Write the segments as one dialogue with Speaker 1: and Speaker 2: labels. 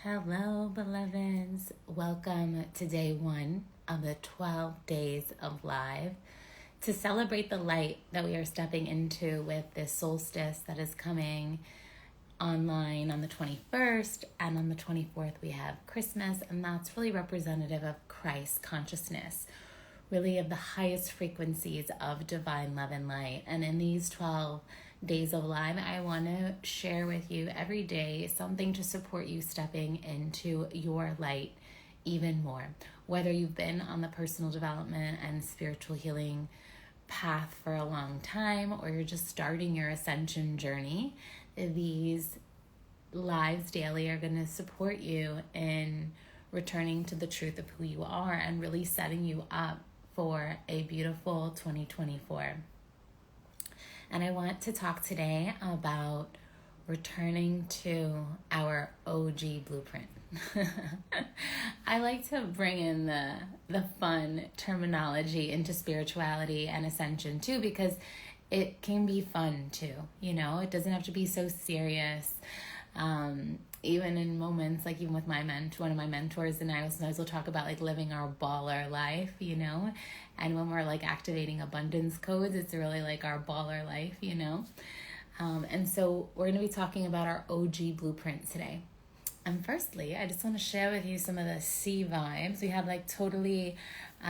Speaker 1: Hello, beloveds. Welcome to day one of the 12 days of live to celebrate the light that we are stepping into with this solstice that is coming online on the 21st, and on the 24th we have Christmas, and that's really representative of Christ consciousness, really of the highest frequencies of divine love and light. And in these 12 days of live, I want to share with you every day something to support you stepping into your light even more. Whether you've been on the personal development and spiritual healing path for a long time, or you're just starting your ascension journey, these lives daily are going to support you in returning to the truth of who you are and really setting you up for a beautiful 2024. And I want to talk today about returning to our OG blueprint. I like to bring in the fun terminology into spirituality and ascension too, because it can be fun too. It doesn't have to be so serious. Even in moments, like even with one of my mentors and I sometimes will talk about like living our baller life, and when we're like activating abundance codes, it's really like our baller life, and so we're going to be talking about our OG blueprint today. And firstly, I just want to share with you some of the sea vibes. We have like totally a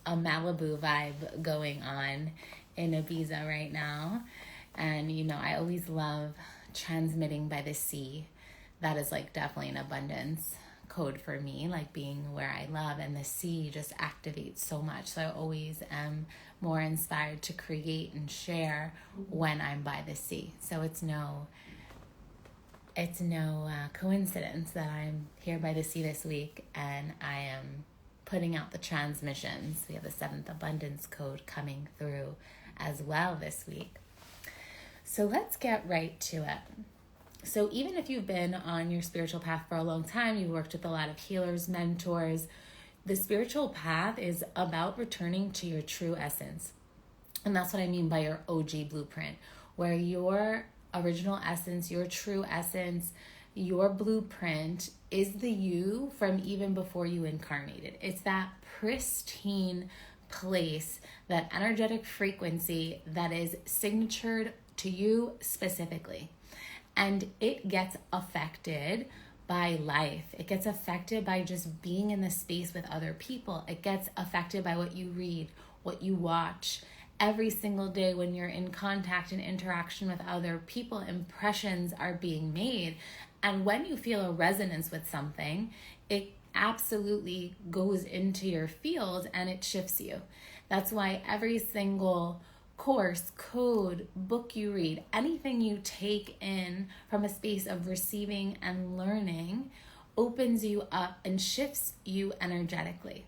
Speaker 1: Malibu vibe going on in Ibiza right now. And, I always love transmitting by the sea. That is like definitely an abundance code for me, like being where I love, and the sea just activates so much. So I always am more inspired to create and share when I'm by the sea. So it's no coincidence that I'm here by the sea this week and I am putting out the transmissions. We have the 7th abundance code coming through as well this week. So let's get right to it. So even if you've been on your spiritual path for a long time, you've worked with a lot of healers, mentors, the spiritual path is about returning to your true essence. And that's what I mean by your OG blueprint, where your original essence, your true essence, your blueprint is the you from even before you incarnated. It's that pristine place, that energetic frequency that is signatured to you specifically. And it gets affected by life. It gets affected by just being in the space with other people. It gets affected by what you read, what you watch. Every single day when you're in contact and interaction with other people, impressions are being made. And when you feel a resonance with something, it absolutely goes into your field and it shifts you. That's why every single course, code, book you read, anything you take in from a space of receiving and learning opens you up and shifts you energetically.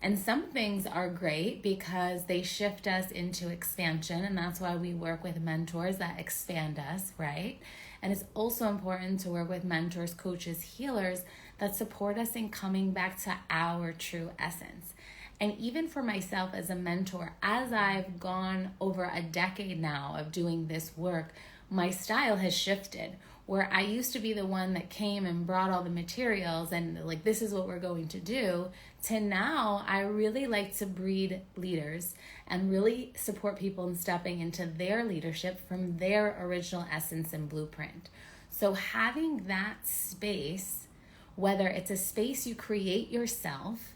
Speaker 1: And some things are great because they shift us into expansion, and that's why we work with mentors that expand us, right? And it's also important to work with mentors, coaches, healers that support us in coming back to our true essence. And even for myself as a mentor, as I've gone over a decade now of doing this work, my style has shifted. Where I used to be the one that came and brought all the materials and like, this is what we're going to do, to now I really like to breed leaders and really support people in stepping into their leadership from their original essence and blueprint. So having that space, whether it's a space you create yourself,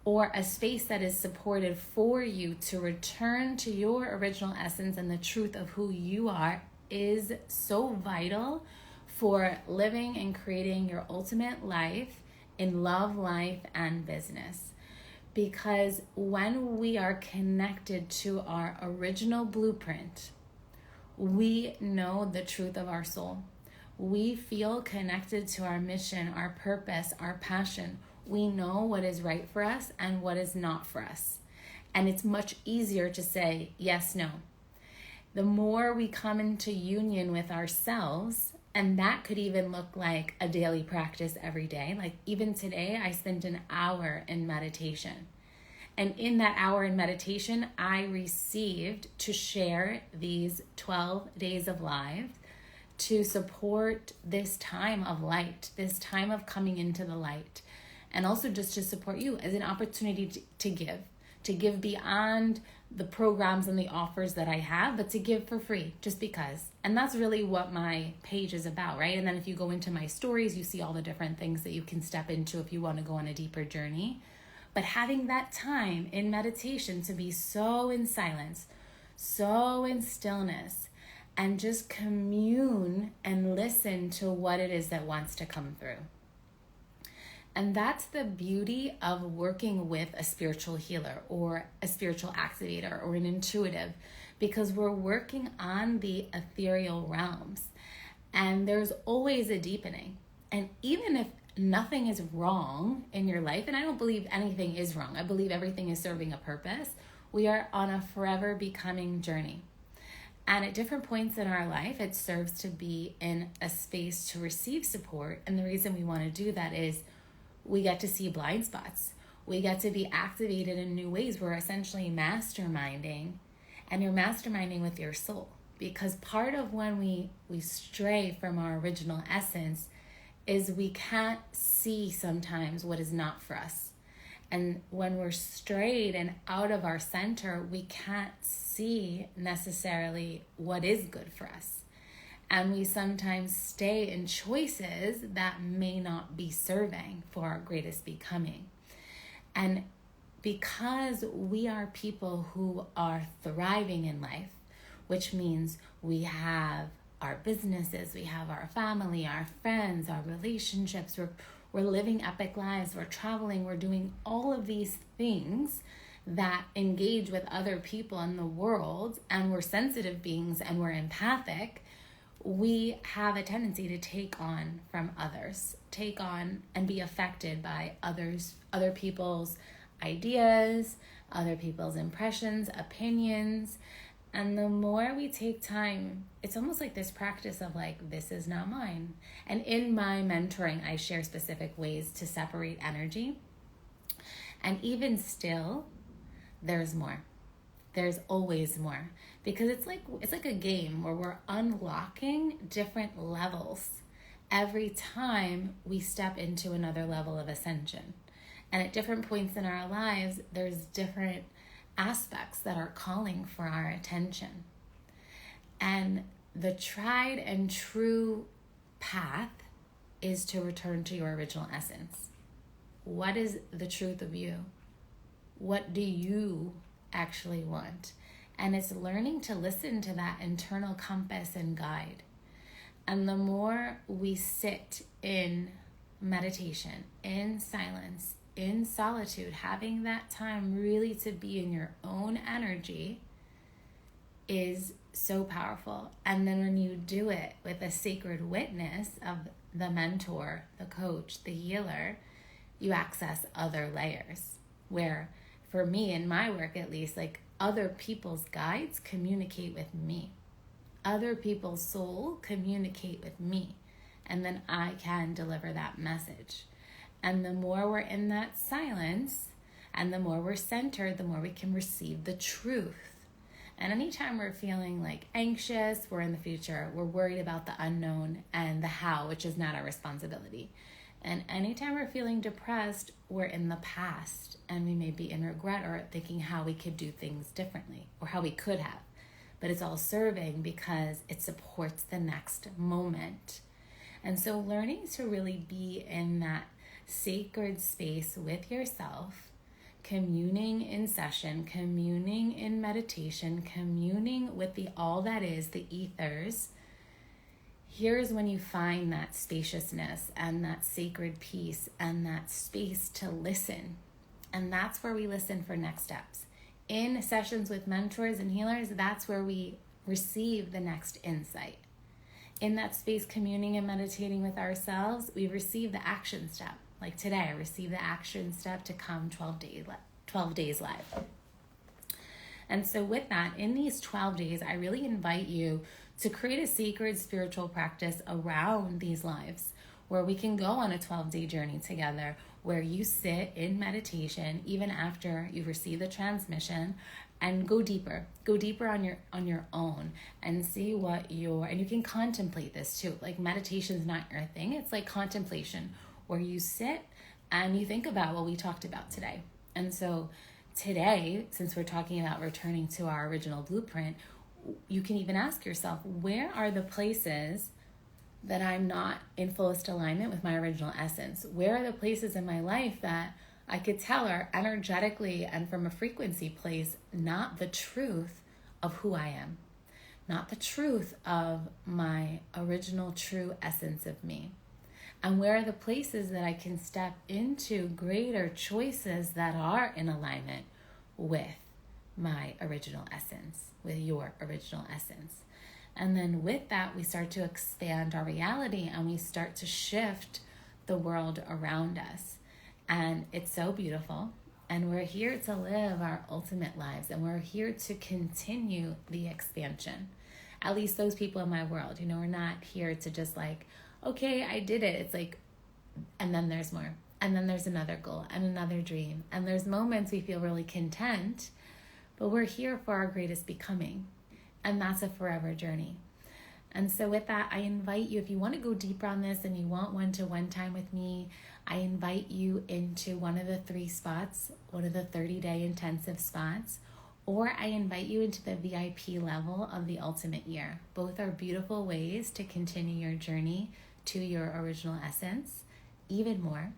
Speaker 1: or a space that is supported for you to return to your original essence and the truth of who you are, is so vital for living and creating your ultimate life in love, life, and business. Because when we are connected to our original blueprint, we know the truth of our soul. We feel connected to our mission, our purpose, our passion. We know what is right for us and what is not for us. And it's much easier to say yes, no. The more we come into union with ourselves, and that could even look like a daily practice every day. Like even today, I spent an hour in meditation. And in that hour in meditation, I received to share these 12 days of live to support this time of light, this time of coming into the light, and also just to support you as an opportunity to give beyond the programs and the offers that I have, but to give for free, just because. And that's really what my page is about, right? And then if you go into my stories, you see all the different things that you can step into if you want to go on a deeper journey. But having that time in meditation to be so in silence, so in stillness, and just commune and listen to what it is that wants to come through. And that's the beauty of working with a spiritual healer or a spiritual activator or an intuitive, because we're working on the ethereal realms, and there's always a deepening. And even if nothing is wrong in your life, and I don't believe anything is wrong, I believe everything is serving a purpose, we are on a forever becoming journey. And at different points in our life, it serves to be in a space to receive support. And the reason we want to do that is we get to see blind spots. We get to be activated in new ways. We're essentially masterminding, and you're masterminding with your soul. Because part of when we stray from our original essence is we can't see sometimes what is not for us. And when we're strayed and out of our center, we can't see necessarily what is good for us. And we sometimes stay in choices that may not be serving for our greatest becoming. And because we are people who are thriving in life, which means we have our businesses, we have our family, our friends, our relationships, we're living epic lives, we're traveling, we're doing all of these things that engage with other people in the world, and we're sensitive beings and we're empathic, we have a tendency to take on from others, take on and be affected by other people's ideas, other people's impressions, opinions. And the more we take time, it's almost like this practice of like, this is not mine. And in my mentoring, I share specific ways to separate energy. And even still, there's more. There's always more. Because it's like a game where we're unlocking different levels every time we step into another level of ascension. And at different points in our lives, there's different aspects that are calling for our attention. And the tried and true path is to return to your original essence. What is the truth of you? What do you actually want? And it's learning to listen to that internal compass and guide. And the more we sit in meditation, in silence, in solitude, having that time really to be in your own energy is so powerful. And then when you do it with a sacred witness of the mentor, the coach, the healer, you access other layers where, for me, in my work at least, like other people's guides communicate with me. Other people's soul communicate with me. And then I can deliver that message. And the more we're in that silence and the more we're centered, the more we can receive the truth. And anytime we're feeling like anxious, we're in the future, we're worried about the unknown and the how, which is not our responsibility. And anytime we're feeling depressed, we're in the past and we may be in regret or thinking how we could do things differently or how we could have. But it's all serving because it supports the next moment. And so learning to really be in that sacred space with yourself, communing in session, communing in meditation, communing with the all that is, the ethers, here's when you find that spaciousness and that sacred peace and that space to listen. And that's where we listen for next steps. In sessions with mentors and healers, that's where we receive the next insight. In that space, communing and meditating with ourselves, we receive the action step. Like today, I received the action step to come 12 days live. And so with that, in these 12 days, I really invite you to create a sacred spiritual practice around these lives where we can go on a 12-day journey together, where you sit in meditation even after you receive the transmission, and go deeper on your own and see what and you can contemplate this too. Like meditation's not your thing. It's like contemplation where you sit and you think about what we talked about today. And so today, since we're talking about returning to our original blueprint, you can even ask yourself, where are the places that I'm not in fullest alignment with my original essence? Where are the places in my life that I could tell are energetically and from a frequency place not the truth of who I am, not the truth of my original true essence of me? And where are the places that I can step into greater choices that are in alignment with my original essence, with your original essence? And then with that, we start to expand our reality and we start to shift the world around us. And it's so beautiful. And we're here to live our ultimate lives. And we're here to continue the expansion. At least those people in my world, we're not here to just like, okay, I did it. It's like, and then there's more. And then there's another goal and another dream. And there's moments we feel really content, but we're here for our greatest becoming. And that's a forever journey. And so with that, I invite you, if you want to go deeper on this and you want one-to-one time with me, I invite you into one of the 3 spots, one of the 30-day intensive spots, or I invite you into the VIP level of the Ultimate Year. Both are beautiful ways to continue your journey to your original essence even more.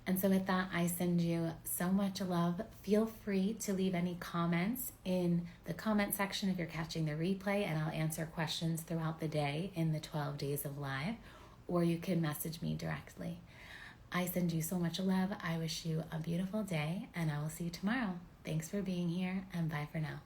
Speaker 1: And so with that, I send you so much love. Feel free to leave any comments in the comment section if you're catching the replay, and I'll answer questions throughout the day in the 12 days of live, or you can message me directly. I send you so much love. I wish you a beautiful day, and I will see you tomorrow. Thanks for being here, and bye for now.